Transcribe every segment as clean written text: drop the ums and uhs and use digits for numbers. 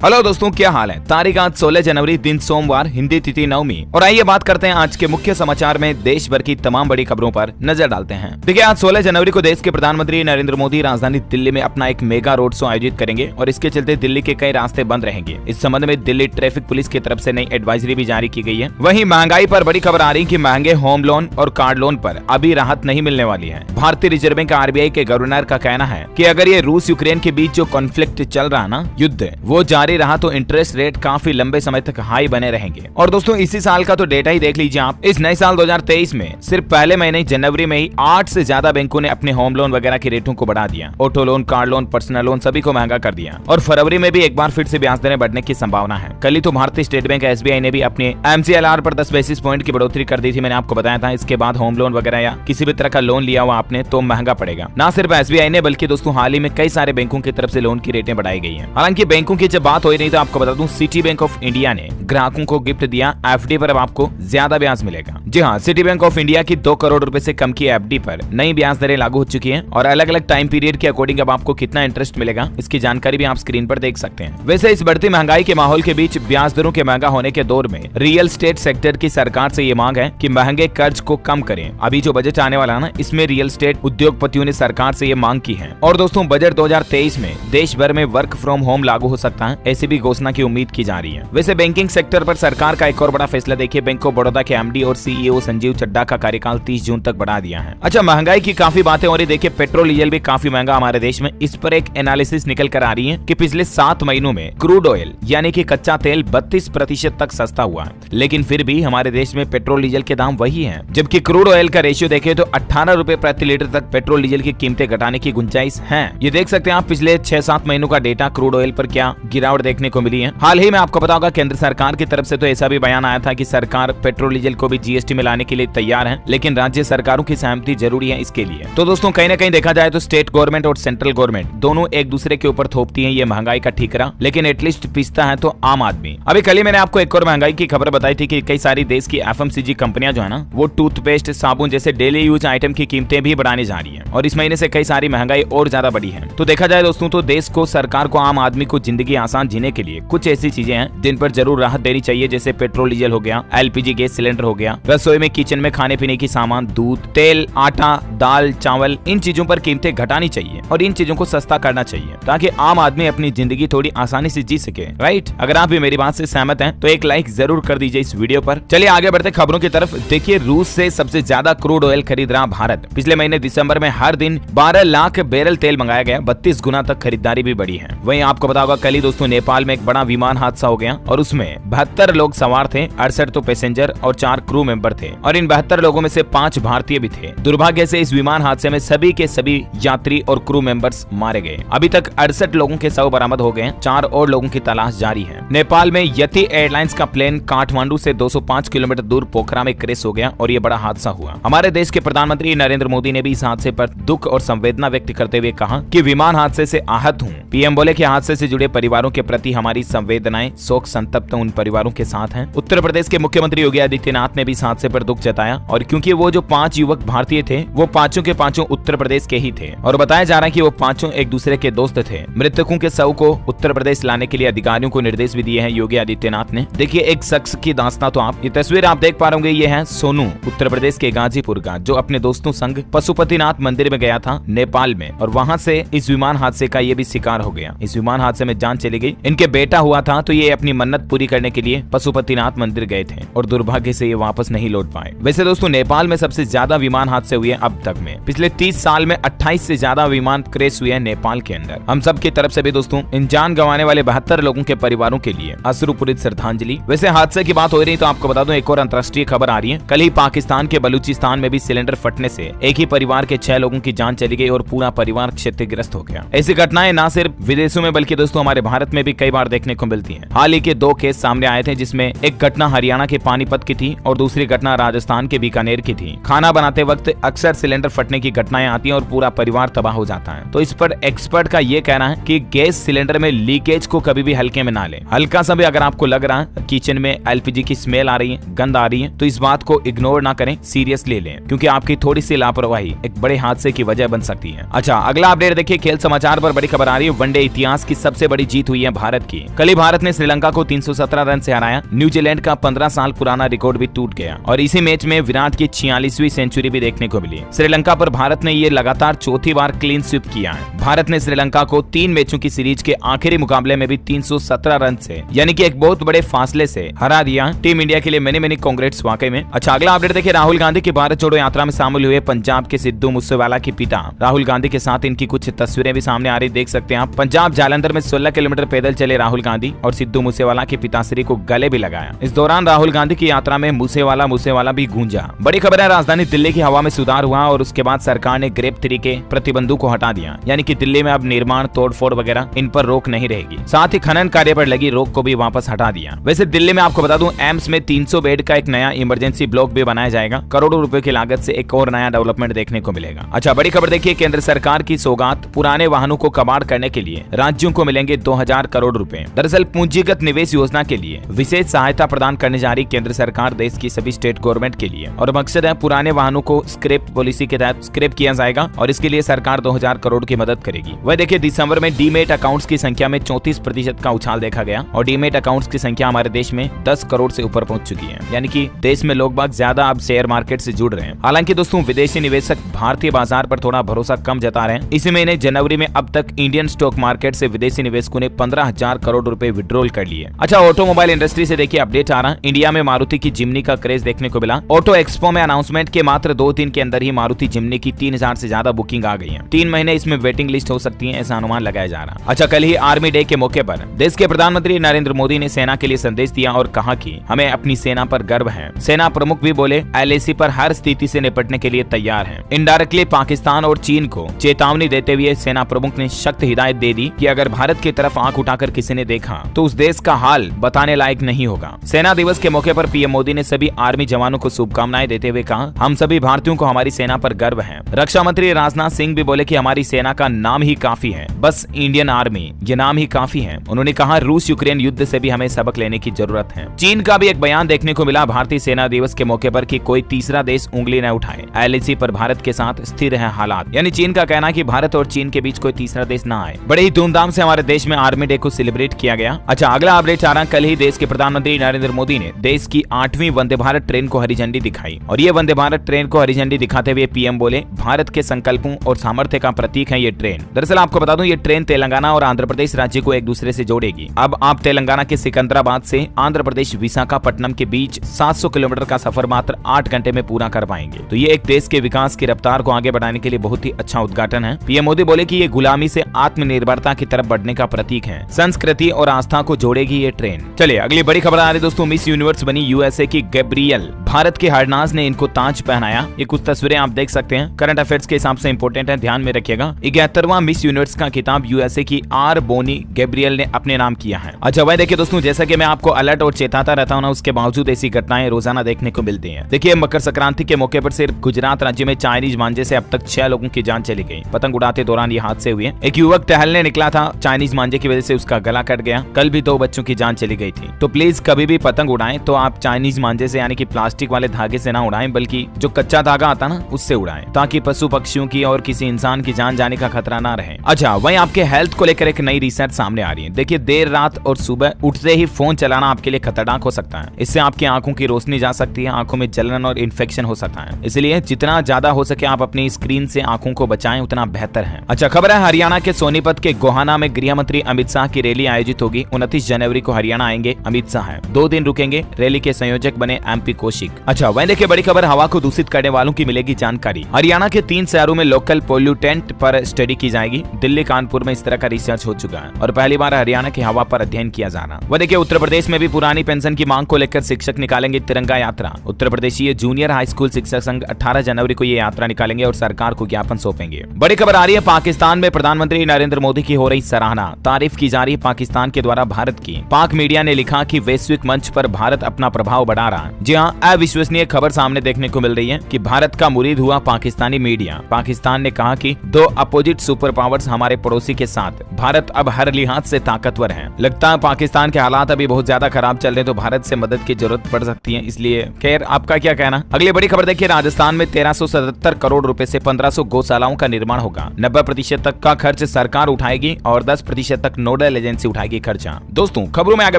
Hello दोस्तों, क्या हाल है। तारीख आज 16 जनवरी, दिन सोमवार, हिंदी तिथि नवमी। और आइए बात करते हैं आज के मुख्य समाचार में देश भर की तमाम बड़ी खबरों पर नजर डालते हैं। देखिए, आज 16 जनवरी को देश के प्रधानमंत्री नरेंद्र मोदी राजधानी दिल्ली में अपना एक मेगा रोड शो आयोजित करेंगे और इसके चलते दिल्ली के कई रास्ते बंद रहेंगे। इस संबंध में दिल्ली ट्रैफिक पुलिस की तरफ से नई एडवाइजरी भी जारी की गई है। वहीं महंगाई पर बड़ी खबर आ रही है कि महंगे होम लोन और कार्ड लोन पर अभी राहत नहीं मिलने वाली है। भारतीय रिजर्व बैंक आरबीआई के गवर्नर का कहना है कि अगर ये रूस यूक्रेन के बीच जो कॉन्फ्लिक्ट चल रहा ना, युद्ध, वो जारी रहा तो इंटरेस्ट रेट काफी लंबे समय तक हाई बने रहेंगे। और दोस्तों, इसी साल का तो डेटा ही देख लीजिए आप। इस नए साल 2023 में सिर्फ पहले महीने जनवरी में ही 8 से ज्यादा बैंकों ने अपने होम लोन वगैरह के रेटों को बढ़ा दिया। Auto loan, car loan, personal loan सभी को महंगा कर दिया। और फरवरी में भी एक बार फिर से ब्याज दरें बढ़ने की संभावना है। कल ही तो भारतीय स्टेट बैंक एसबीआई ने भी अपने MCLR पर 10 बेसिस पॉइंट की बढ़ोतरी कर दी थी। मैंने आपको बताया था। इसके बाद होम लोन वगैरह या किसी भी तरह का लोन लिया हुआ आपने तो महंगा पड़ेगा। ना सिर्फ एसबीआई ने बल्कि दोस्तों हाल ही में कई सारे बैंकों की तरफ से लोन की रेटें बढ़ाई गई हैं। हालांकि बैंकों की जब बात हो रही तो आपको बता दूं, सिटी बैंक ऑफ इंडिया ने ग्राहकों को गिफ्ट दिया। एफडी पर अब आपको ज्यादा ब्याज मिलेगा। जी हाँ, सिटी बैंक ऑफ इंडिया की 2 करोड़ रुपए से कम की एफडी पर नई ब्याज दरें लागू हो चुकी हैं और अलग अलग टाइम पीरियड के अकॉर्डिंग अब आपको कितना इंटरेस्ट मिलेगा इसकी जानकारी भी आप स्क्रीन पर देख सकते हैं। वैसे इस बढ़ती महंगाई के माहौल के बीच ब्याज दरों के महंगा होने के दौर में रियल एस्टेट सेक्टर की सरकार से ये मांग है कि महंगे कर्ज को कम करें। अभी जो बजट आने वाला है ना, इसमें रियल एस्टेट उद्योगपतियों ने सरकार से ये मांग की है। और दोस्तों, बजट 2023 में देश भर में वर्क फ्रॉम होम लागू हो सकता है, ऐसी भी घोषणा की उम्मीद की जा रही है। वैसे बैंकिंग सेक्टर पर सरकार का एक और बड़ा फैसला देखिए, बैंक ऑफ बड़ौदा के एमडी और सीईओ संजीव चड्ढा का कार्यकाल 30 जून तक बढ़ा दिया है। अच्छा, महंगाई की काफी बातें हो रही। देखिए, पेट्रोल डीजल भी काफी महंगा हमारे देश में। इस पर एक एनालिसिस निकल कर आ रही है कि पिछले 7 महीनों में क्रूड ऑयल यानी कि कच्चा तेल 32% तक सस्ता हुआ है, लेकिन फिर भी हमारे देश में पेट्रोल डीजल के दाम वही है। जबकि क्रूड ऑयल का रेशियो देखें तो 18 रुपए प्रति लीटर तक पेट्रोल डीजल की कीमतें घटाने की गुंजाइश है। ये देख सकते हैं आप पिछले 6-7 महीनों का डेटा, क्रूड ऑयल पर क्या गिरावट देखने को मिली है। हाल ही में आपको पता होगा, केंद्र सरकार की तरफ से तो ऐसा भी बयान आया था कि सरकार पेट्रोल डीजल को भी जीएसटी में लाने के लिए तैयार है, लेकिन राज्य सरकारों की सहमति जरूरी है इसके लिए। तो दोस्तों, कहीं ना कहीं देखा जाए तो स्टेट गवर्नमेंट और सेंट्रल गवर्नमेंट दोनों एक दूसरे के ऊपर थोपती है ये महंगाई का ठीकरा, लेकिन एटलीस्ट पिसता है तो आम आदमी। अभी कल ही मैंने आपको एक और महंगाई की खबर बताई थी कि कई सारी देश की FMCG कंपनियां जो है ना, वो टूथपेस्ट, साबुन जैसे डेली यूज आइटम की कीमतें भी बढ़ाने जा रही है और इस महीने से कई सारी महंगाई और ज्यादा बढ़ी है। तो देखा जाए दोस्तों, तो देश को, सरकार को, आम आदमी को जिंदगी आसान जीने के लिए कुछ ऐसी चीजें हैं जिन पर जरूर राहत देनी चाहिए, जैसे पेट्रोल डीजल हो गया, LPG गैस सिलेंडर हो गया, रसोई में, किचन में खाने पीने की सामान, दूध, तेल, आटा, दाल, चावल, इन चीजों पर कीमतें घटानी चाहिए और इन चीजों को सस्ता करना चाहिए ताकि आम आदमी अपनी जिंदगी थोड़ी आसानी से जी सके। राइट? अगर आप भी मेरी बात से सहमत हैं तो एक लाइक जरूर कर दीजिए इस वीडियो पर। चलिए आगे बढ़ते खबरों की तरफ। देखिए, रूस से सबसे ज्यादा क्रूड ऑयल खरीद रहा भारत। पिछले महीने दिसंबर में हर दिन 12 लाख बैरल तेल मंगाया गया, 32 गुना तक खरीदारी भी बढ़ी है। वहीं आपको पता होगा, कल ही दोस्तों नेपाल में एक बड़ा विमान हादसा हो गया और उसमें 72 लोग सवार थे, 68 तो पैसेंजर और 4 क्रू मेंबर थे और इन 72 लोगों में से 5 भारतीय भी थे। दुर्भाग्य से इस विमान हादसे में सभी के सभी यात्री और क्रू मेंबर्स मारे गए। अभी तक 68 लोगों के शव बरामद हो गए, 4 और लोगों की तलाश जारी है। नेपाल में यति एयरलाइंस का प्लेन काठमांडू से 205 किलोमीटर दूर पोखरा में क्रैश हो गया और ये बड़ा हादसा हुआ। हमारे देश के प्रधानमंत्री नरेंद्र मोदी ने भी इस हादसे पर दुख और संवेदना व्यक्त करते हुए कहा कि विमान हादसे से आहत हूँ। पीएम बोले कि हादसे से जुड़े परिवारों के प्रति हमारी संवेदनाएं, शोक संतप्त उन परिवारों के साथ हैं। उत्तर प्रदेश के मुख्यमंत्री योगी आदित्यनाथ ने भी इस हादसे पर दुख जताया और क्योंकि वो जो 5 युवक भारतीय थे, वो पांचों के पांचों उत्तर प्रदेश के ही थे और बताया जा रहा है कि वो पांचों एक दूसरे के दोस्त थे। मृतकों के शव को उत्तर प्रदेश लाने के लिए अधिकारियों को निर्देश भी दिए हैं योगी आदित्यनाथ ने। देखिए, एक शख्स की दास्तां तो आप, ये तस्वीर आप देख पा रहे होंगे, ये है सोनू, उत्तर प्रदेश के गाजीपुर का, जो अपने दोस्तों संग पशुपतिनाथ मंदिर में गया था नेपाल में और वहां से इस विमान हादसे का ये भी शिकार हो गया। इस विमान हादसे में जान चली गई। इनके बेटा हुआ था तो ये अपनी मन्नत पूरी करने के लिए पशुपतिनाथ मंदिर गए थे और दुर्भाग्य से ये वापस नहीं लौट पाए। वैसे दोस्तों, नेपाल में सबसे ज्यादा विमान हादसे हुए अब तक में। पिछले 30 साल में 28 से ज्यादा विमान क्रैश हुए हैं नेपाल के अंदर। हम सब की तरफ से भी दोस्तों इन जान गंवाने वाले 72 लोगों के परिवारों के लिए अश्रुपूरित श्रद्धांजलि। वैसे हादसे की बात हो रही तो आपको बता दूं, एक और अंतर्राष्ट्रीय खबर आ रही है। कल ही पाकिस्तान के बलूचिस्तान में भी सिलेंडर फटने से एक ही परिवार के 6 लोगों की जान चली गई और पूरा परिवार क्षतिग्रस्त हो गया। ऐसी घटनाएं न सिर्फ विदेशों में बल्कि दोस्तों हमारे भारत में भी कई बार देखने को मिलती हैं। हाल ही के 2 केस सामने आए थे, जिसमें एक घटना हरियाणा के पानीपत की थी और दूसरी घटना राजस्थान के बीकानेर की थी। खाना बनाते वक्त अक्सर सिलेंडर फटने की घटनाएं आती हैं और पूरा परिवार तबाह हो जाता है। तो इस पर एक्सपर्ट का ये कहना है कि गैस सिलेंडर में लीकेज को कभी भी हल्के में ना लें। हल्का सा भी अगर आपको लग रहा है किचन में LPG की स्मेल आ रही है, गंध आ रही है, तो इस बात को इग्नोर ना करें, सीरियसली लें, क्योंकि आपकी थोड़ी सी लापरवाही एक बड़े हादसे की वजह बन सकती है। अच्छा, अगला अपडेट देखिए, खेल समाचार पर बड़ी खबर आ रही है। वनडे इतिहास की सबसे बड़ी जीत हुई है है भारत की। कल ही भारत ने श्रीलंका को 317 रन से हराया। न्यूजीलैंड का 15 साल पुराना रिकॉर्ड भी टूट गया और इसी मैच में विराट की 46वीं सेंचुरी भी देखने को मिली। श्रीलंका पर भारत ने ये लगातार चौथी बार क्लीन स्वीप किया है। भारत ने श्रीलंका को 3 मैचों की सीरीज के आखिरी मुकाबले में भी 317 रन से यानी कि एक बहुत बड़े फासले से हरा दिया। टीम इंडिया के लिए मैनी कांग्रेट्स वाकई में। अच्छा, अगला अपडेट देखिए, राहुल गांधी की भारत जोड़ो यात्रा में शामिल हुए पंजाब के सिद्धू मूसेवाला के पिता राहुल गांधी के साथ इनकी कुछ तस्वीरें भी सामने आ रही, देख सकते हैं आप। पंजाब जालंधर में 16 किलोमीटर पैदल चले राहुल गांधी और सिद्धू मूसेवाला के पिताश्री को गले भी लगाया। इस दौरान राहुल गांधी की यात्रा में मूसेवाला भी गूंजा। बड़ी खबर है, राजधानी दिल्ली की हवा में सुधार हुआ और उसके बाद सरकार ने ग्रेप 3 के प्रतिबंधों को हटा दिया, यानी कि दिल्ली में अब निर्माण, तोड़फोड़ वगैरह इन पर रोक नहीं रहेगी। साथ ही खनन कार्य पर लगी रोक को भी वापस हटा दिया। वैसे दिल्ली में आपको बता दूं, एम्स में 300 बेड का एक नया इमरजेंसी ब्लॉक भी बनाया जाएगा। करोड़ों रुपए की लागत से एक और नया डेवलपमेंट देखने को मिलेगा। अच्छा, बड़ी खबर देखिए, केंद्र सरकार की सौगात, पुराने वाहनों को कबाड़ करने के लिए राज्यों को मिलेंगे 2000 करोड़ रुपए। दरअसल पूंजीगत निवेश योजना के लिए विशेष सहायता प्रदान करने जा रही केंद्र सरकार देश की सभी स्टेट गवर्नमेंट के लिए, और मकसद है पुराने वाहनों को स्क्रैप पॉलिसी के तहत स्क्रैप किया जाएगा और इसके लिए सरकार 2000 करोड़ की मदद करेगी। वह देखिए, दिसंबर में डीमेट अकाउंट्स की संख्या में 34% का उछाल देखा गया और डीमेट अकाउंट्स की संख्या हमारे देश में 10 करोड़ से ऊपर पहुंच चुकी है, यानी कि देश में लोग बाग ज्यादा अब शेयर मार्केट से जुड़ रहे हैं। हालांकि दोस्तों, विदेशी निवेशक भारतीय बाजार पर थोड़ा भरोसा कम जता रहे हैं। इसी महीने जनवरी में अब तक इंडियन स्टॉक मार्केट से विदेशी निवेशकों ने 15,000 करोड़ रुपए विड्रॉल कर लिए। अच्छा, ऑटोमोबाइल इंडस्ट्री से देखिए अपडेट आ रहा। इंडिया में मारुति की जिम्नी का क्रेज देखने को मिला। ऑटो एक्सपो में अनाउंसमेंट के मात्र 2 दिन के अंदर ही मारुति जिम्नी की 3000 से ज्यादा बुकिंग आ गई है। 3 महीने इसमें वेटिंग लिस्ट हो सकती है, ऐसा अनुमान लगाया जा रहा। अच्छा, कल ही आर्मी डे के मौके पर देश के प्रधानमंत्री नरेंद्र मोदी ने सेना के लिए संदेश दिया और कहा कि हमें अपनी सेना पर गर्व है। सेना प्रमुख भी बोले, LAC पर हर स्थिति से निपटने के लिए तैयार है। इनडायरेक्टली पाकिस्तान और चीन को चेतावनी देते हुए सेना प्रमुख ने सख्त हिदायत दे दी कि अगर भारत की तरफ आंख उठाकर किसी ने देखा तो उस देश का हाल बताने लायक नहीं होगा। सेना दिवस के मौके पर पीएम मोदी ने सभी आर्मी जवानों को शुभकामनाएं देते हुए कहा, हम सभी भारतीयों को हमारी सेना पर गर्व है। रक्षा मंत्री राजनाथ सिंह भी बोले कि हमारी सेना का नाम ही काफी है, बस इंडियन आर्मी ये नाम ही काफी है। उन्होंने कहा, रूस यूक्रेन युद्ध से भी हमें सबक लेने की जरूरत है। चीन का भी एक बयान देखने को मिला भारतीय सेना दिवस के मौके पर कि कोई तीसरा देश उंगली न उठाए, LAC पर भारत के साथ स्थिर है हालात। यानी चीन का कहना है कि भारत और चीन के बीच कोई तीसरा देश न आए। बड़े ही धूमधाम से हमारे देश में आर्मी डे को सेलिब्रेट किया गया। अच्छा, अगला अपडेट आ रहा, कल ही देश के प्रधानमंत्री नरेंद्र मोदी ने देश की 8वीं वंदे भारत ट्रेन को हरी झंडी दिखाई और ये वंदे भारत ट्रेन को हरी झंडी दिखाते हुए पीएम बोले, भारत के संकल्पों और सामर्थ्य का प्रतीक है ये ट्रेन। दरअसल आपको बता दूं, ये ट्रेन तेलंगाना और आंध्र प्रदेश राज्य को एक दूसरे से जोड़ेगी। अब आप तेलंगाना के सिकंदराबाद से आंध्र प्रदेश विशाखापट्टनम के बीच 700 किलोमीटर का सफर मात्र 8 घंटे में पूरा कर पाएंगे। तो ये एक देश के विकास की रफ्तार को आगे बढ़ाने के लिए बहुत ही अच्छा उद्घाटन है। पीएम मोदी बोले कि ये गुलामी से आत्मनिर्भरता की तरफ बढ़ने का प्रतीक है। संस्कृति और आस्था को जोड़ेगी ये ट्रेन। चलिए अगली बड़ी खबर आ रही दोस्तों, मिस यूनिवर्स बनी USA की गैब्रियल। भारत के हरनाज ने इनको ताज पहनाया। ये कुछ तस्वीरें आप देख सकते हैं, करंट अफेयर्स के हिसाब से इंपोर्टेंट है, ध्यान में रखिएगा। 71वां मिस यूनिवर्स का खिताब USA की आर बोनी गैब्रियल ने अपने नाम किया है। अच्छा, वह देखिए दोस्तों, जैसा कि मैं आपको अलर्ट और चेताता रहता हूँ ना, उसके बावजूद ऐसी घटनाएं रोजाना देखने को मिलती हैं। देखिए, मकर संक्रांति के मौके पर सिर्फ गुजरात राज्य में चाइनीज मांझे से अब तक 6 लोगों की जान चली गई। पतंग उड़ाते दौरान ये हादसे हुए। एक युवक टहलने निकला था, चाइनीज मांझे की वजह से उसका गला कट गया। कल भी 2 बच्चों की जान चली गई थी। तो प्लीज कभी भी पतंग उड़ाएं तो आप चाइनीज मांझे से यानी कि प्लास्टिक वाले धागे से ना उड़ाएं, बल्कि जो कच्चा धागा आता ना उससे उड़ाएं, ताकि पशु पक्षियों की और किसी इंसान की जान जाने का खतरा ना रहे। अच्छा, वहीं आपके हेल्थ को लेकर एक नई रिसर्च सामने आ रही है। देखिए, देर रात और सुबह उठते ही फोन चलाना आपके लिए खतरनाक हो सकता है। इससे आपकी आंखों की रोशनी जा सकती है, आंखों में जलन और इन्फेक्शन हो सकता है। इसलिए जितना ज्यादा हो सके आप अपनी स्क्रीन से आंखों को बचाएं, उतना बेहतर है। अच्छा, खबर है हरियाणा के सोनीपत के गोहाना में गृह मंत्री अमित शाह की रैली आयोजित होगी। 29 जनवरी को हरियाणा आएंगे अमित शाह। 2 दिन रुकेंगे। रैली के संयोजक बने MP कौशिक। अच्छा, वहीं देखिए बड़ी खबर, हवा को दूषित करने वालों की मिलेगी जानकारी। हरियाणा के 3 शहरों में लोकल पोल्यूटेंट पर स्टडी की जाएगी। दिल्ली, कानपुर में इस तरह का रिसर्च हो चुका है और पहली बार हरियाणा की हवा पर अध्ययन किया जा रहा। वह देखिए, उत्तर प्रदेश में भी पुरानी पेंशन की मांग को लेकर शिक्षक निकालेंगे तिरंगा यात्रा। उत्तर प्रदेशीय जूनियर हाई स्कूल शिक्षक संघ 18 जनवरी को ये यात्रा निकालेंगे और सरकार को ज्ञापन सौंपेंगे। बड़ी खबर आ रही है, पाकिस्तान में प्रधानमंत्री नरेंद्र मोदी की हो रही सराहना, तारीफ की जा रही है पाकिस्तान के द्वारा भारत की। पाक मीडिया ने लिखा कि वैश्विक मंच पर भारत अपना प्रभाव बढ़ा रहा है। जी हाँ, अविश्वसनीय खबर सामने देखने को मिल रही है कि भारत का मुरीद हुआ पाकिस्तानी मीडिया। पाकिस्तान ने कहा कि 2 अपोजिट सुपर पावर्स हमारे पड़ोसी के साथ, भारत अब हर लिहाज से ताकतवर है। लगता है पाकिस्तान के हालात अभी बहुत ज्यादा खराब चल रहे, तो भारत से मदद की जरूरत पड़ सकती है। इसलिए खैर, आपका क्या कहना। अगली बड़ी खबर देखिए, राजस्थान में 1377 करोड़ रुपए से 1500 गौशालाओं का निर्माण होगा। 90% तक का खर्च सरकार उठाएगी और 10% तक नोट नोडल एजेंसी उठाएगी खर्चा। दोस्तों खबरों में आगे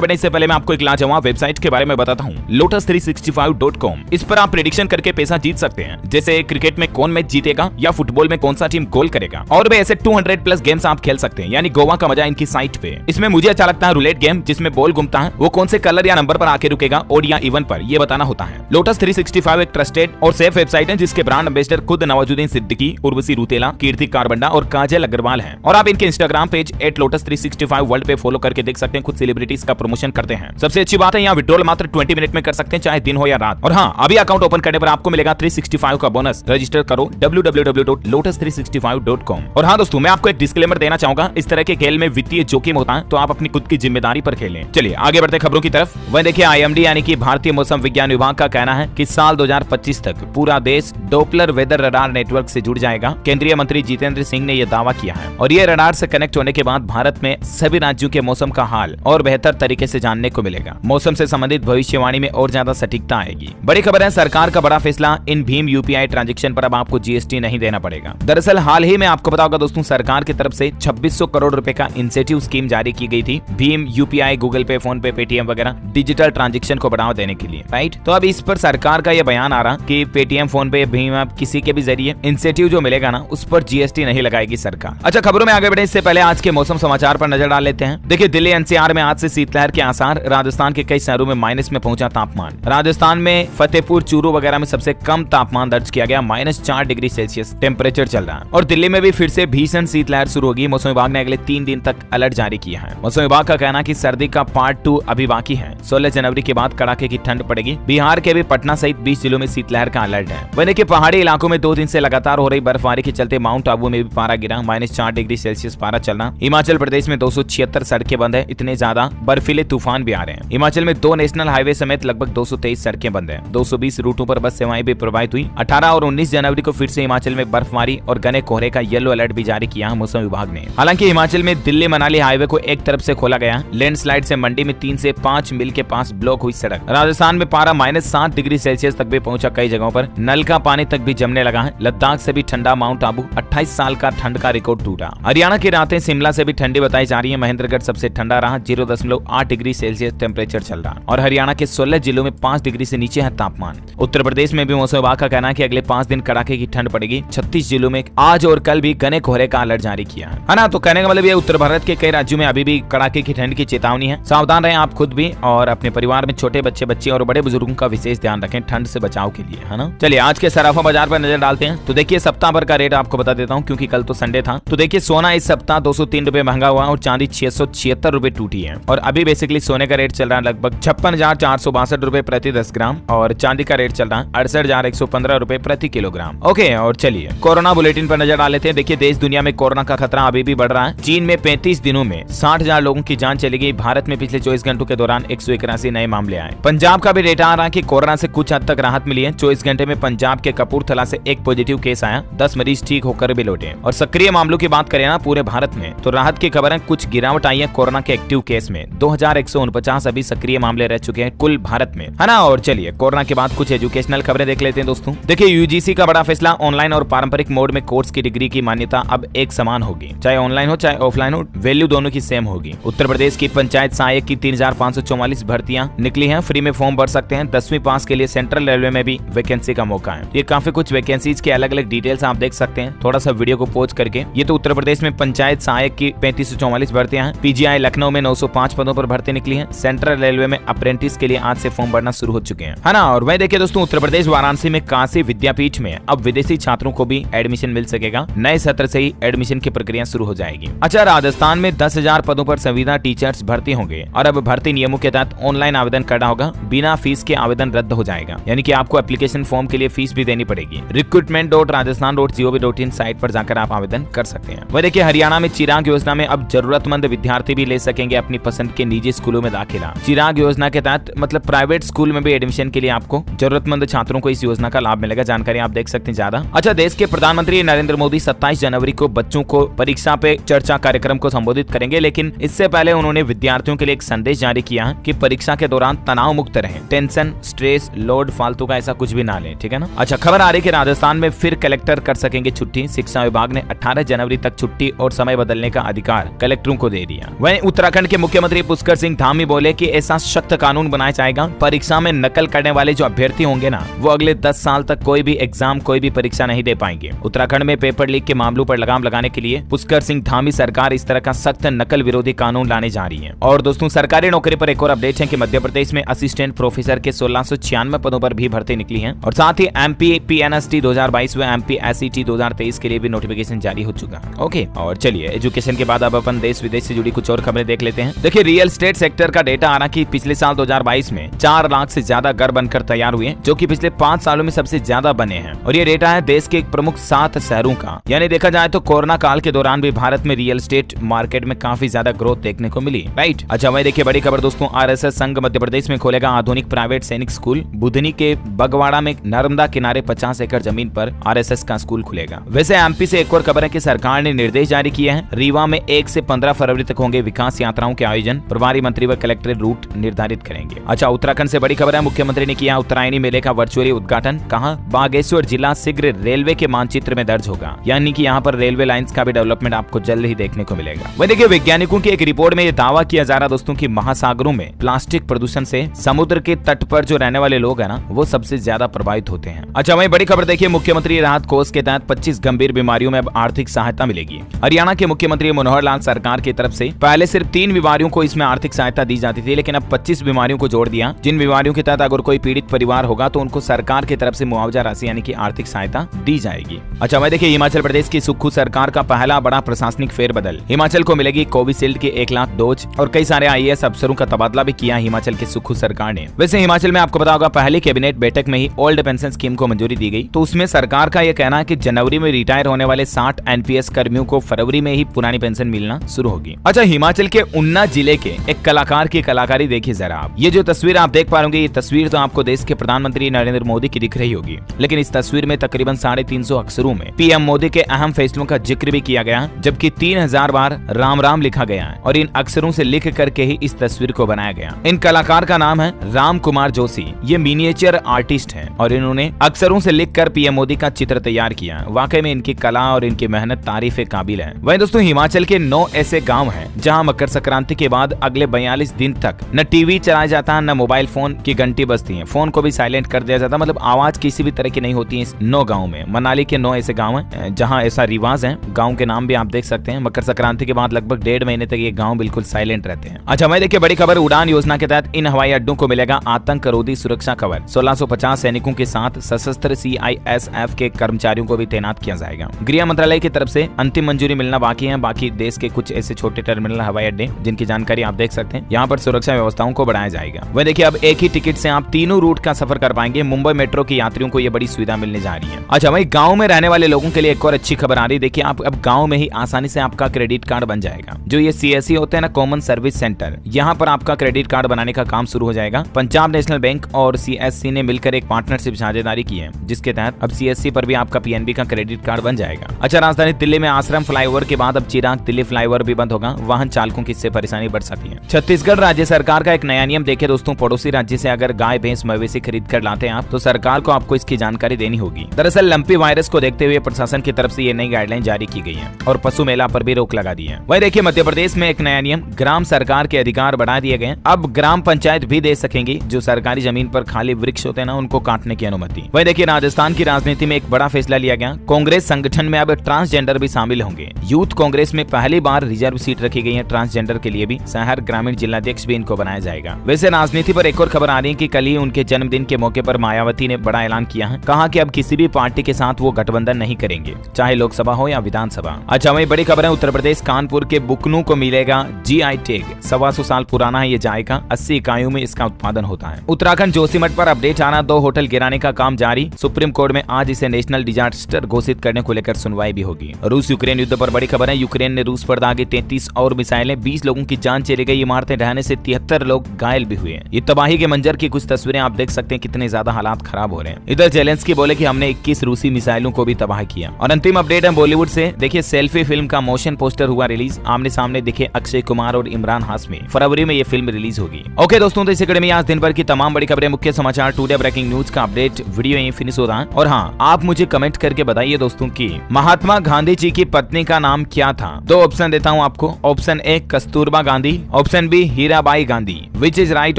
बढ़ने से पहले मैं आपको एक लाजवाब वेबसाइट के बारे में बताता हूँ, lotus365.com। इस पर आप प्रेडिक्शन करके पैसा जीत सकते हैं, जैसे क्रिकेट में कौन मैच जीतेगा या फुटबॉल में कौन सा टीम गोल करेगा, और भी ऐसे 200+ गेम्स आप खेल सकते हैं, यानी गोवा का मजा इनकी साइट पे। इसमें मुझे अच्छा लगता है रूलेट गेम, जिसमें बॉल घूमता है, वो कौन से कलर या नंबर पर आके रुकेगा, ओड या इवन पर, ये बताना होता है। लोटस365 एक ट्रस्टेड और सेफ वेबसाइट है, जिसके ब्रांड एम्बेसडर खुद नवाजुद्दीन सिद्दीकी, उर्वशी रुतेला, कीर्ति कारबंडा और काजल अग्रवाल हैं। और आप इनके इंस्टाग्राम पेज @lotus365 वर्ल्ड पे फॉलो करके देख सकते हैं, खुद सेलिब्रिटीज का प्रमोशन करते हैं। सबसे अच्छी बात है यहाँ विड्रॉल मात्र 20 मिनट में कर सकते हैं, चाहे दिन हो या रात। और हाँ, अभी अकाउंट ओपन करने पर आपको मिलेगा 365 का बोनस। रजिस्टर करो www.lotus365.com। और हाँ दोस्तों, मैं आपको एक डिस्क्लेमर देना चाहूंगा, इस तरह के खेल में वित्तीय जोखिम होता है, तो आप अपनी खुद की जिम्मेदारी पर खेलें। चलिए आगे बढ़ते खबरों की तरफ। वह देखिए, IMD यानी कि भारतीय मौसम विज्ञान विभाग का कहना है कि साल 2025 तक पूरा देश डॉपलर वेदर रडार नेटवर्क से जुड़ जाएगा। केंद्रीय मंत्री जितेंद्र सिंह ने यह दावा किया है, और ये रडार से कनेक्ट होने के बाद भारत में सभी राज्यों के मौसम का हाल और बेहतर तरीके से जानने को मिलेगा। मौसम से संबंधित भविष्यवाणी में और ज्यादा सटीकता आएगी। बड़ी खबर है, सरकार का बड़ा फैसला, इन भीम UPI ट्रांजैक्शन पर अब आपको GST नहीं देना पड़ेगा। दरअसल हाल ही में आपको पता होगा दोस्तों, सरकार की तरफ से 2600 करोड़ रुपए का इंसेंटिव स्कीम जारी की गई थी भीम UPI, गूगल पे, फोन पे, पेटीएम वगैरह डिजिटल ट्रांजैक्शन को बढ़ावा देने के लिए, राइट। तो अब इस पर सरकार का यह बयान आ रहा कि पेटीएम, फोन पे, भीम ऐप किसी के भी जरिए इंसेंटिव जो मिलेगा ना, उस पर GST नहीं लगाएगी सरकार। अच्छा, खबरों में आगे बढ़ने से पहले आज के मौसम समाचार पर नजर डाल लेते हैं। देखिए, दिल्ली NCR में आज से शीतलहर के आसार। राजस्थान के कई शहरों में माइनस में पहुंचा तापमान। राजस्थान में फतेहपुर, चूरू वगैरह में सबसे कम तापमान दर्ज किया गया, -4 डिग्री सेल्सियस टेम्परेचर चल रहा है। और दिल्ली में भी फिर से भीषण शीतलहर शुरू होगी। मौसम विभाग ने अगले 3 दिन तक अलर्ट जारी किया है। मौसम विभाग का कहना है कि सर्दी का पार्ट 2 अभी बाकी है। 16 जनवरी के बाद कड़ाके की ठंड पड़ेगी। बिहार के भी पटना सहित 20 जिलों में शीतलहर का अलर्ट है। वहीं के पहाड़ी इलाकों में 2 दिन से लगातार हो रही बर्फबारी के चलते माउंट आबू में भी पारा गिरा, -4 डिग्री सेल्सियस पारा चलना। हिमाचल प्रदेश में 276 सड़कें बंद है, इतने ज्यादा बर्फीले तूफान भी आ रहे हैं। हिमाचल में 2 नेशनल हाईवे समेत लगभग 223 सड़कें बंद है। 220 रूटों पर बस सेवाएं भी प्रभावित हुई। 18 और 19 जनवरी को फिर से हिमाचल में बर्फबारी और घने कोहरे का येलो अलर्ट भी जारी किया मौसम विभाग ने। हालांकि हिमाचल में दिल्ली मनाली हाईवे को एक तरफ से खोला गया। लैंडस्लाइड से मंडी में 3 से 5 मील के पास ब्लॉक हुई सड़क। राजस्थान में पारा -7 डिग्री सेल्सियस तक भी पहुंचा, कई जगहों पर नल का पानी तक भी जमने लगा है। लद्दाख से भी ठंडा, माउंट आबू 28 साल का ठंड का रिकॉर्ड टूटा। हरियाणा की रातें शिमला से भी ठंडी बताई जा रही है। महेंद्रगढ़ सबसे ठंडा रहा, 0.8 डिग्री सेल्सियस टेम्परेचर चल रहा। और हरियाणा के 16 जिलों में 5 डिग्री से नीचे है तापमान। उत्तर प्रदेश में भी मौसम विभाग का कहना है कि अगले 5 दिन कड़ाके की ठंड पड़ेगी। 36 जिलों में आज और कल भी घने कोहरे का अलर्ट जारी किया है ना। तो कहने का मतलब ये, उत्तर भारत के कई राज्यों में अभी भी कड़ाके की ठंड की चेतावनी है। सावधान रहें आप खुद भी और अपने परिवार में छोटे बच्चे और बड़े बुजुर्गों का विशेष ध्यान रखें ठंड से बचाव के लिए, है ना। चलिए आज के सराफा बाजार पर नजर डालते हैं। तो देखिए, सप्ताह भर का रेट आपको बता देता हूँ, क्योंकि कल तो संडे था। तो देखिए, सोना इस सप्ताह 203 रुपए महंगा हुआ और चांदी 676 रुपए टूटी है। और अभी बेसिकली सोने का रेट चल रहा है लगभग 56,462 रुपए प्रति 10 ग्राम और चांदी का रेट चल रहा है 68,115 रुपए प्रति किलोग्राम। ओके, और चलिए कोरोना बुलेटिन पर नजर डाल लेते हैं। देखिए, देश दुनिया में कोरोना का खतरा अभी भी बढ़ रहा है। चीन में 35 दिनों में 60,000 लोगों की जान चली गई। भारत में पिछले 24 घंटों के दौरान 181 नए मामले आए। पंजाब का भी डेटा आ रहा है कि कोरोना से कुछ हद तक राहत मिली है। 24 घंटे में पंजाब के कपूरथला से 1 पॉजिटिव केस आया, 10 मरीज ठीक होकर भी लौटे। और सक्रिय मामलों की बात करें ना पूरे भारत में, तो राहत की खबर है, कुछ गिरावट आई है कोरोना के एक्टिव केस में। 2149 अभी सक्रिय मामले रह चुके हैं कुल भारत में, है ना। और चलिए कोरोना के बाद कुछ एजुकेशनल खबरें देख लेते हैं दोस्तों। देखिए, UGC का बड़ा फैसला, ऑनलाइन और पारंपरिक मोड में कोर्स की डिग्री की मान्यता अब एक समान होगी। चाहे ऑनलाइन हो चाहे ऑफलाइन हो, वैल्यू दोनों की सेम होगी। उत्तर प्रदेश की पंचायत सहायक की 3,544 भर्तियां निकली हैं। फ्री में फॉर्म भर सकते हैं। 10वीं पास के लिए सेंट्रल रेलवे में भी वैकेंसी का मौका है। ये काफी कुछ वैकेंसीज के अलग अलग डिटेल्स आप देख सकते हैं थोड़ा सा वीडियो को पॉज करके। ये तो उत्तर प्रदेश में पंचायत सहायक की 3544 भर्तियां हैं। PGI लखनऊ में 905 पदों पर भर्ती निकली है। सेंट्रल रेलवे में अप्रेंटिस के लिए आज से फॉर्म भरना शुरू हो चुके हैं, है ना। और वही देखिए दोस्तों, उत्तर प्रदेश वाराणसी में काशी विद्यापीठ में अब विदेशी छात्रों को भी एडमिशन मिल सकेगा। नए सत्र से ही एडमिशन की प्रक्रिया शुरू हो जाएगी। अच्छा, राजस्थान में 10,000 पदों पर संविदा टीचर्स भर्ती होंगे और अब भर्ती नियमों के तहत ऑनलाइन आवेदन करना होगा। बिना फीस के आवेदन रद्द हो जाएगा, यानी कि आपको एप्लीकेशन फॉर्म के लिए फीस भी देनी पड़ेगी। recruitment.rajasthan.gov.in साइट पर जाकर आप आवेदन कर सकते हैं। वह देखिए, हरियाणा में चिराग योजना में अब जरूरतमंद विद्यार्थी भी ले सकेंगे अपनी पसंद के निजी स्कूलों में दाखिला। चिराग योजना के तहत मतलब प्राइवेट स्कूल में भी एडमिशन के लिए आपको जरूरतमंद छात्रों को इस योजना का लाभ मिलेगा। जानकारी आप देख सकते हैं ज्यादा। अच्छा, देश के प्रधानमंत्री नरेंद्र मोदी 27 जनवरी को बच्चों को परीक्षा पे चर्चा कार्यक्रम को संबोधित करेंगे, लेकिन इससे पहले उन्होंने विद्यार्थियों के लिए एक संदेश जारी किया है कि परीक्षा के दौरान तनाव मुक्त रहें, टेंशन, स्ट्रेस, लोड, फालतू का ऐसा कुछ भी ना लें, ठीक है ना। अच्छा, खबर आ रही है कि राजस्थान में फिर कलेक्टर कर सकेंगे छुट्टी। शिक्षा विभाग ने 18 जनवरी तक छुट्टी और समय बदलने का अधिकार कलेक्टरों छात्रों को दे दिया। वहीं उत्तराखंड के मुख्यमंत्री पुष्कर सिंह धामी बोले कि ऐसा सख्त कानून बनाया जाएगा, परीक्षा में नकल करने वाले जो अभ्यर्थी होंगे ना, वो अगले 10 साल तक कोई भी एग्जाम, कोई भी परीक्षा नहीं दे पाएंगे। उत्तराखंड में पेपर लीक के मामलों पर लगाम लगाने के लिए पुष्कर सिंह धामी सरकार इस तरह का सख्त नकल विरोधी कानून लाने जा रही है। और दोस्तों, सरकारी नौकरी पर एक और अपडेट है कि मध्य प्रदेश में असिस्टेंट प्रोफेसर के 1696 पदों पर भी भर्ती निकली है और साथ ही एमपी पीएनएसटी 2022 व एमपी एसईटी 2023 के लिए भी नोटिफिकेशन जारी हो चुका है। ओके, और चलिए एजुकेशन के बाद अब अपन देश विदेश से जुड़ी कुछ और खबरें देख लेते हैं। देखिए, रियल एस्टेट सेक्टर का डेटा आ रहा कि पिछले साल 2022 में 4 लाख से ज्यादा घर बनकर तैयार हुए, जो कि पिछले 5 सालों में सबसे ज्यादा बने हैं। और ये डेटा है देश के प्रमुख 7 शहरों का। यानी देखा जाए तो कोरोना काल के दौरान भी भारत में रियल एस्टेट मार्केट में काफी ज्यादा ग्रोथ देखने को मिली, राइट। अच्छा, वही देखिए बड़ी खबर दोस्तों, आरएसएस संघ मध्य प्रदेश में खोलेगा आधुनिक प्राइवेट सैनिक स्कूल। बुधनी के बगवाड़ा में नर्मदा किनारे 50 एकड़ जमीन पर आरएसएस का स्कूल खुलेगा। वैसे एमपी से एक और खबर है कि सरकार ने निर्देश जारी किए हैं, रीवा में 1 से 15 फरवरी तक होंगे विकास यात्राओं के आयोजन, प्रभारी मंत्री व कलेक्टर रूट निर्धारित करेंगे। अच्छा, उत्तराखंड से बड़ी खबर है, मुख्यमंत्री ने किया उत्तरायणी मेले का वर्चुअली उद्घाटन। कहां? बागेश्वर जिला शीघ्र रेलवे के मानचित्र में दर्ज होगा, यानी कि यहाँ पर रेलवे लाइंस का भी डेवलपमेंट आपको जल्द ही देखने को मिलेगा। वही देखिए, वैज्ञानिकों की एक रिपोर्ट में यह दावा किया जा रहा दोस्तों कि महासागरों में प्लास्टिक प्रदूषण से समुद्र के तट पर जो रहने वाले लोग हैं ना, वो सबसे ज्यादा प्रभावित होते हैं। अच्छा, वही बड़ी खबर देखिए, मुख्यमंत्री राहत कोष के तहत 25 गंभीर बीमारियों में अब आर्थिक सहायता मिलेगी। हरियाणा के मुख्यमंत्री मनोहर लाल सरकार की तरफ से पहले सिर्फ 3 बीमारियों को इसमें आर्थिक सहायता दी जाती थी, लेकिन अब 25 बीमारियों को जोड़ दिया, जिन बीमारियों के तहत अगर कोई पीड़ित परिवार होगा तो उनको सरकार की तरफ से मुआवजा राशि यानी कि आर्थिक सहायता दी जाएगी। अच्छा, वही देखिए, हिमाचल प्रदेश की सुक्खू सरकार का पहला बड़ा प्रशासनिक फेरबदल। हिमाचल को मिलेगी कोविशील्ड की 1 लाख डोज और कई सारे आईएएस अफसरों का तबादला भी किया हिमाचल के सुक्खू सरकार ने। वैसे हिमाचल में आपको पता होगा पहली कैबिनेट बैठक में ही ओल्ड पेंशन स्कीम को मंजूरी दी गई, तो उसमें सरकार का यह कहना है कि जनवरी में रिटायर होने वाले 60 एनपीएस कर्मियों को फरवरी में ही पुरानी पेंशन मिलना शुरू होगी। अच्छा, हिमाचल के उन्ना जिले के एक कलाकार की कलाकारी देखिए जरा आप। ये जो तस्वीर आप देख पा रहे होंगे, ये तस्वीर तो आपको देश के प्रधानमंत्री नरेंद्र मोदी की दिख रही होगी, लेकिन इस तस्वीर में तकरीबन 350 अक्षरों में पीएम मोदी के अहम फैसलों का जिक्र भी किया गया, जबकि 3000 बार राम राम लिखा गया है और इन अक्षरों से लिख करके ही इस तस्वीर को बनाया गया। इन कलाकार का नाम है राम कुमार जोशी। ये मिनिएचर आर्टिस्ट हैं और इन्होंने अक्षरों से लिखकर पीएम मोदी का चित्र तैयार किया। वाकई में इनकी कला और इनकी मेहनत तारीफ के काबिल है। वहीं दोस्तों, हिमाचल के 9 ऐसे गांव हैं जहां मकर संक्रांति के बाद अगले 42 दिन तक न टीवी चलाया जाता है, न मोबाइल फोन की घंटी बजती है, फोन को भी साइलेंट कर दिया जाता है, मतलब आवाज किसी भी तरह की नहीं होती है इस 9 गाँव में। मनाली के 9 ऐसे गाँव हैं जहाँ ऐसा रिवाज है। गाँव के नाम भी आप देख सकते हैं। मकर संक्रांति के बाद लगभग 1.5 महीने तक ये गाँव बिल्कुल साइलेंट रहते हैं। अच्छा, मैं देखिए बड़ी खबर, उड़ान योजना के तहत इन हवाई अड्डों को मिलेगा आतंकरोधी सुरक्षा कवर। 1650 सैनिकों के साथ सशस्त्र सीआईएसएफ के कर्मचारियों को भी तैनात किया जाएगा। गृह मंत्रालय की तरफ से अंतिम मंजूरी मिलना बाकी है। बाकी देश के कुछ ऐसे छोटे टर्मिनल हवाई अड्डे जिनकी जानकारी आप देख सकते हैं। यहाँ पर सुरक्षा व्यवस्थाओं को बढ़ाया जाएगा। वह देखिए, अब एक ही टिकट से आप तीनों रूट का सफर कर पाएंगे। मुंबई मेट्रो के यात्रियों को ये बड़ी सुविधा मिलने जा रही है। अच्छा, वही गाँव में रहने वाले लोगों के लिए एक और अच्छी खबर आ रही है। देखिए, आप अब गाँव में ही आसानी से आपका क्रेडिट कार्ड बन जाएगा। जो ये सीएससी होते हैं ना, कॉमन सर्विस सेंटर, यहाँ पर आपका क्रेडिट कार्ड बनाने का काम शुरू हो जाएगा। पंजाब नेशनल बैंक और सीएससी ने मिलकर एक पार्टनरशिप साझेदारी की है, जिसके तहत अब सीएससी पर भी आपका पीएनबी का क्रेडिट कार्ड बन जाएगा। अच्छा, राजधानी दिल्ली में आश्रम फ्लाईओवर के बाद अब चिराग दिल्ली फ्लाईओवर भी बंद होगा। वाहन चालकों की इससे परेशानी बढ़ सकती है। छत्तीसगढ़ राज्य सरकार का एक नया नियम देखिए दोस्तों, पड़ोसी राज्य से अगर गाय भैंस मवेशी खरीद कर लाते हैं आप, तो सरकार को आपको इसकी जानकारी देनी होगी। दरअसल लंपी वायरस को देखते हुए प्रशासन की तरफ से ये नई गाइडलाइन जारी की गई है और पशु मेला पर भी रोक लगा दी है। वही देखिए, मध्य प्रदेश में एक नया नियम, ग्राम सरकार के अधिकार बढ़ा दिए गए। अब ग्राम पंचायत भी दे सकेंगी जो सरकारी जमीन पर खाली वृक्ष होते हैं ना, उनको काटने की अनुमति। वही देखिए, राजस्थान की राजनीति में एक बड़ा फैसला लिया गया। कांग्रेस संगठन में अब ट्रांसजेंडर भी शामिल होंगे। यूथ कांग्रेस में पहली बार रिजर्व सीट रखी गई है ट्रांसजेंडर के लिए भी। शहर ग्रामीण जिलाध्यक्ष भी इनको बनाया जाएगा। वैसे राजनीति पर एक और खबर आ रही है कि कल ही उनके जन्मदिन के मौके पर मायावती ने बड़ा ऐलान किया है। कहा कि अब किसी भी पार्टी के साथ वो गठबंधन नहीं करेंगे, चाहे लोकसभा हो या विधानसभा। अच्छा, वही बड़ी खबर है, उत्तर प्रदेश कानपुर के बुकनू को मिलेगा जीआई टैग। 125 साल पुराना है ये जायका। 80 इकाइयों में इसका उत्पादन होता है। उत्तराखंड जोशीमठ पर अपडेट आना, 2 होटल गिराने का काम जारी। सुप्रीम कोर्ट में आज इसे नेशनल डिजास्टर घोषित करने को लेकर सुनवाई भी होगी। रूस यूक्रेन युद्ध पर बड़ी खबर है। यूक्रेन ने रूस पर दागे 33 और मिसाइलें, 20 लोगों की जान चली गई। इमारतें ढहने से 73 लोग घायल भी हुए। ये तबाही के मंजर की कुछ तस्वीरें आप देख सकते हैं, कितने ज्यादा हालात खराब हो रहे हैं। इधर जेलेंस्की बोले कि हमने 21 रूसी मिसाइलों को भी तबाह किया। और अंतिम अपडेट है बॉलीवुड से। देखिए, सेल्फी फिल्म का मोशन पोस्टर हुआ रिलीज। आमने सामने दिखे अक्षय कुमार और इमरान हाशमी। फरवरी में ये फिल्म रिलीज होगी। ओके दोस्तों, तो इसी कड़ी में आज दिन भर की तमाम बड़ी खबरें, मुख्य समाचार, टुडे ब्रेकिंग न्यूज का अपडेट वीडियो यहीं फिनिश हो रहा है। और हाँ, आप मुझे कमेंट करके बताइए दोस्तों की महात्मा गांधी जी की पत्नी का नाम क्या था। 2 ऑप्शन देता हूँ, बताऊं आपको? Option A Kasturba Gandhi, option B Hirabai Gandhi. Which is right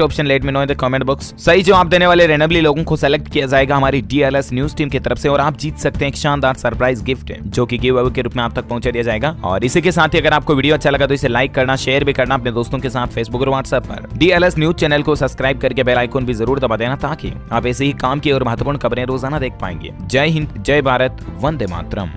option? Let me know in the comment box. सही जवाब देने वाले रैंडमली लोगों को सेलेक्ट किया जाएगा हमारी DLS न्यूज टीम की तरफ से और आप जीत सकते हैं एक शानदार सरप्राइज गिफ्ट जो कि गिव अवे के रूप में आप तक पहुंचा दिया जाएगा। और इसी के साथ ही अगर आपको वीडियो अच्छा लगा तो इसे लाइक करना, शेयर भी करना अपने दोस्तों के साथ फेसबुक और व्हाट्सएप पर। DLS न्यूज चैनल को सब्सक्राइब करके बेल आइकन भी जरूर दबा देना ताकि आप ऐसे ही काम की और महत्वपूर्ण खबरें रोजाना देख पाएंगे। जय हिंद, जय भारत, वंदे मातरम।